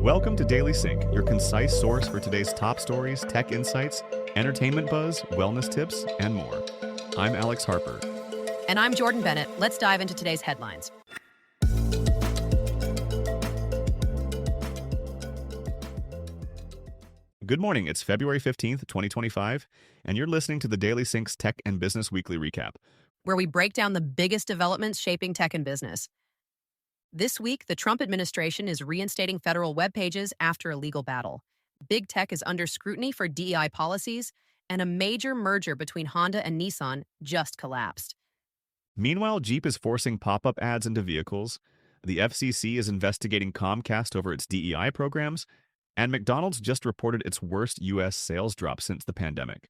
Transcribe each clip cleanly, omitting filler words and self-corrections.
Welcome to Daily Sync, your concise source for today's top stories, tech insights, entertainment buzz, wellness tips, and more. I'm Alex Harper. And I'm Jordan Bennett. Let's dive into today's headlines. Good morning. It's February 15th, 2025, and you're listening to the Daily Sync's Tech and Business Weekly Recap, where we break down the biggest developments shaping tech and business. This week, the Trump administration is reinstating federal web pages after a legal battle. Big Tech is under scrutiny for DEI policies, and a major merger between Honda and Nissan just collapsed. Meanwhile, Jeep is forcing pop-up ads into vehicles, the FCC is investigating Comcast over its DEI programs, and McDonald's just reported its worst U.S. sales drop since the pandemic.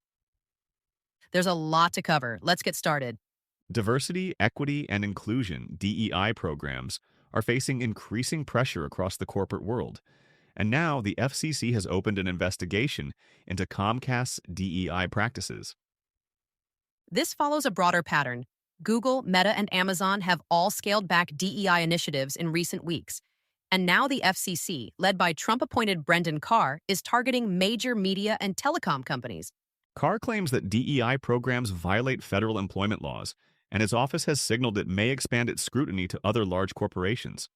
There's a lot to cover. Let's get started. Diversity, equity, and inclusion (DEI) programs are facing increasing pressure across the corporate world. And now the FCC has opened an investigation into Comcast's DEI practices. This follows a broader pattern. Google, Meta, and Amazon have all scaled back DEI initiatives in recent weeks. And now the FCC, led by Trump-appointed Brendan Carr, is targeting major media and telecom companies. Carr claims that DEI programs violate federal employment laws, and his office has signaled it may expand its scrutiny to other large corporations.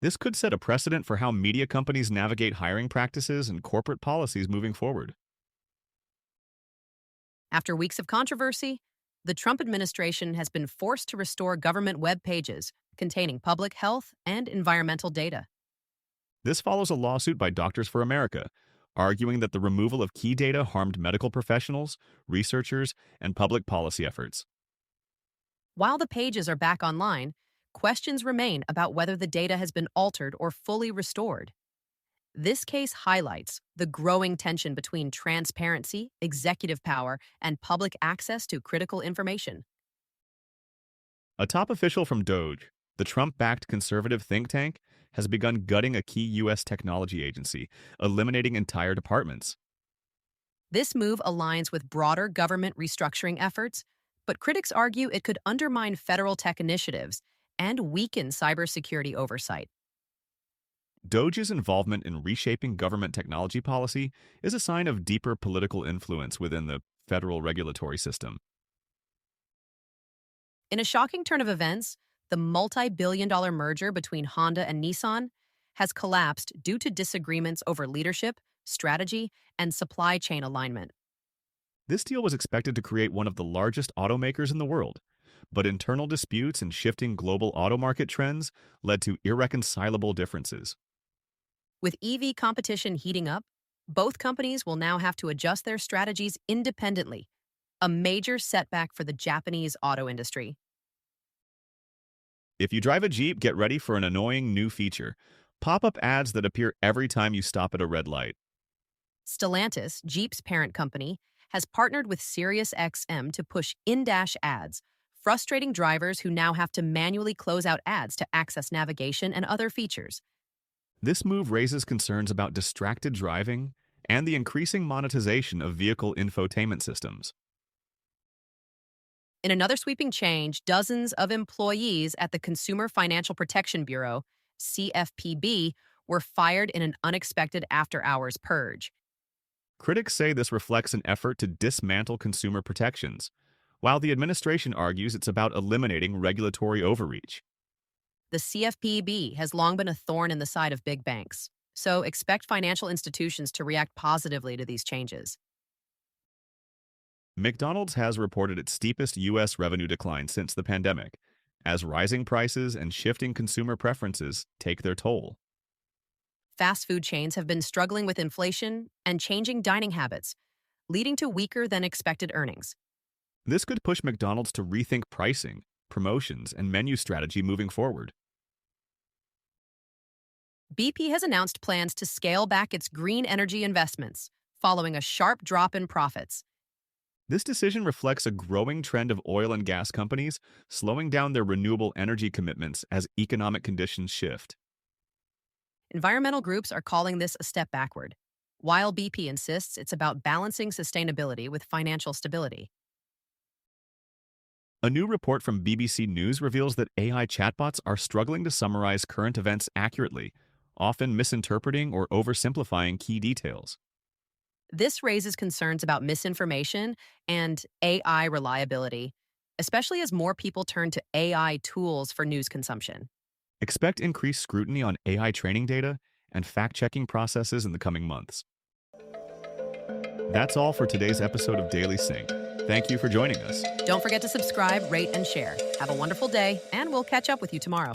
This could set a precedent for how media companies navigate hiring practices and corporate policies moving forward. After weeks of controversy, the Trump administration has been forced to restore government web pages containing public health and environmental data. This follows a lawsuit by Doctors for America, arguing that the removal of key data harmed medical professionals, researchers, and public policy efforts. While the pages are back online, questions remain about whether the data has been altered or fully restored. This case highlights the growing tension between transparency, executive power, and public access to critical information. A top official from Doge, the Trump-backed conservative think tank, has begun gutting a key U.S. technology agency, eliminating entire departments. This move aligns with broader government restructuring efforts, but critics argue it could undermine federal tech initiatives and weaken cybersecurity oversight. Doge's involvement in reshaping government technology policy is a sign of deeper political influence within the federal regulatory system. In a shocking turn of events, the multi-billion-dollar merger between Honda and Nissan has collapsed due to disagreements over leadership, strategy, and supply chain alignment. This deal was expected to create one of the largest automakers in the world, but internal disputes and shifting global auto market trends led to irreconcilable differences. With EV competition heating up, both companies will now have to adjust their strategies independently, a major setback for the Japanese auto industry. If you drive a Jeep, get ready for an annoying new feature: pop-up ads that appear every time you stop at a red light. Stellantis, Jeep's parent company, has partnered with SiriusXM to push in-dash ads, frustrating drivers who now have to manually close out ads to access navigation and other features. This move raises concerns about distracted driving and the increasing monetization of vehicle infotainment systems. In another sweeping change, dozens of employees at the Consumer Financial Protection Bureau, CFPB, were fired in an unexpected after-hours purge. Critics say this reflects an effort to dismantle consumer protections, while the administration argues it's about eliminating regulatory overreach. The CFPB has long been a thorn in the side of big banks, so expect financial institutions to react positively to these changes. McDonald's has reported its steepest U.S. revenue decline since the pandemic, as rising prices and shifting consumer preferences take their toll. Fast food chains have been struggling with inflation and changing dining habits, leading to weaker than expected earnings. This could push McDonald's to rethink pricing, promotions, and menu strategy moving forward. BP has announced plans to scale back its green energy investments, following a sharp drop in profits. This decision reflects a growing trend of oil and gas companies slowing down their renewable energy commitments as economic conditions shift. Environmental groups are calling this a step backward, while BP insists it's about balancing sustainability with financial stability. A new report from BBC News reveals that AI chatbots are struggling to summarize current events accurately, often misinterpreting or oversimplifying key details. This raises concerns about misinformation and AI reliability, especially as more people turn to AI tools for news consumption. Expect increased scrutiny on AI training data and fact-checking processes in the coming months. That's all for today's episode of Daily Sync. Thank you for joining us. Don't forget to subscribe, rate, and share. Have a wonderful day, and we'll catch up with you tomorrow.